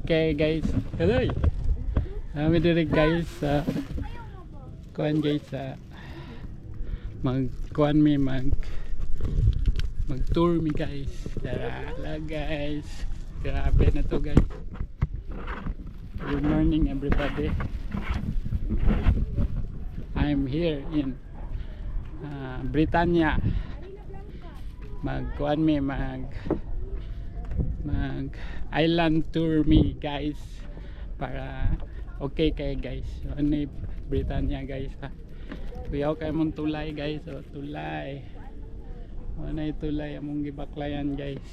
Okay guys, hello. Kami diri guys sa kuan guys sa mag tour mi guys. Tara guys. Grabe na to guys. Good morning everybody. I'm here in Britannia. Mag island tour me guys para okay kay guys. Ano Britannia guys ha. Kuyaw kay mong tulay guys. O tulay. Ano tulay among gibaklayan guys.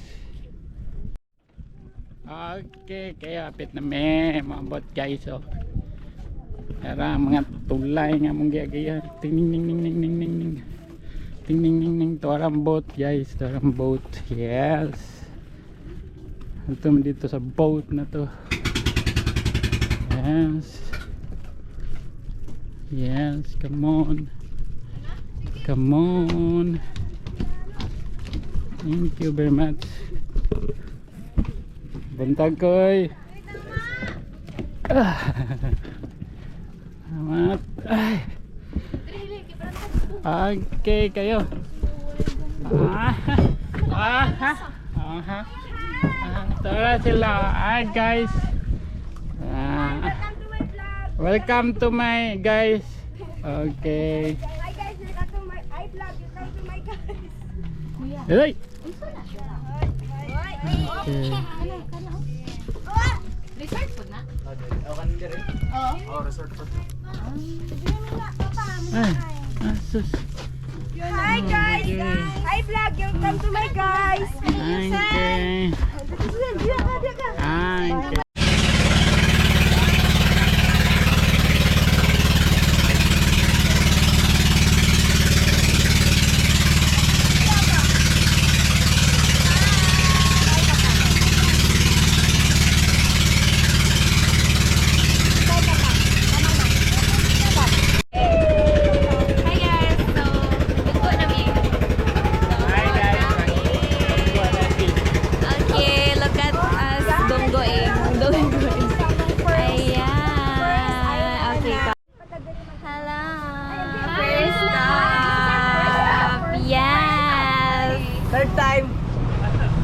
Okay kaya apit na maabot guys. O tara mga tulay nga mong giagayan. Ting ning ning ning ning ning ning ning. Ting ning ning ning to arang boat guys. To arang boat. Yes. Ito dito sa boat na to. Yes. Yes, come on. Come on. Thank you very much. Buntag koy. Amat. Ay. Okay kayo. Tara sila. Hi guys. Welcome to my guys. Okay. Hi guys, welcome to my vlog. Welcome to my guys. Hey. Resort po na? Resort po. Asus. Hi guys. Hi vlog. Welcome to my guys. Okay. Okay.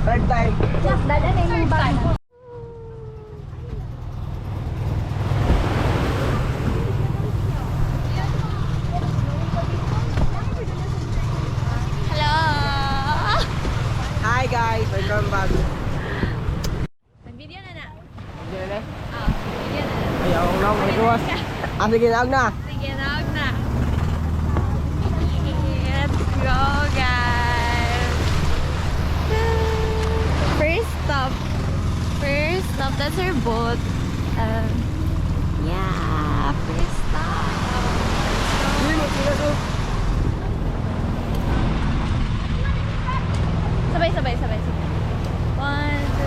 Third time. Just dada na yung bag mo. Hello! Hi guys, welcome back. Nag-video na na. Video na? Oh, video na na. Ayaw ko lang, magagawas. Sige, naog na. Sige, naog na. Let's go, guys! First stop. First stop, that's our boat. Yeah, first stop. Sabay, sabay, sabay, sabay. 1, 2,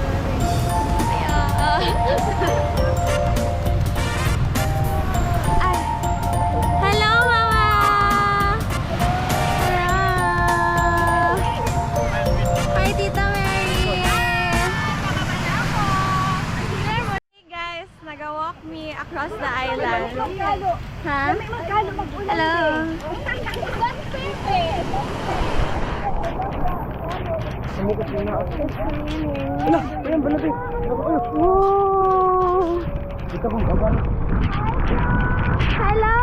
3. Ay. Hello, Mama! Hello! Hi, Tita Mary! Hey guys, nag-walk me across the island. Ha? Hello! Sumukot mo na ako. Wala, ayan, balati. Woo! Dito kong kaban. Hello!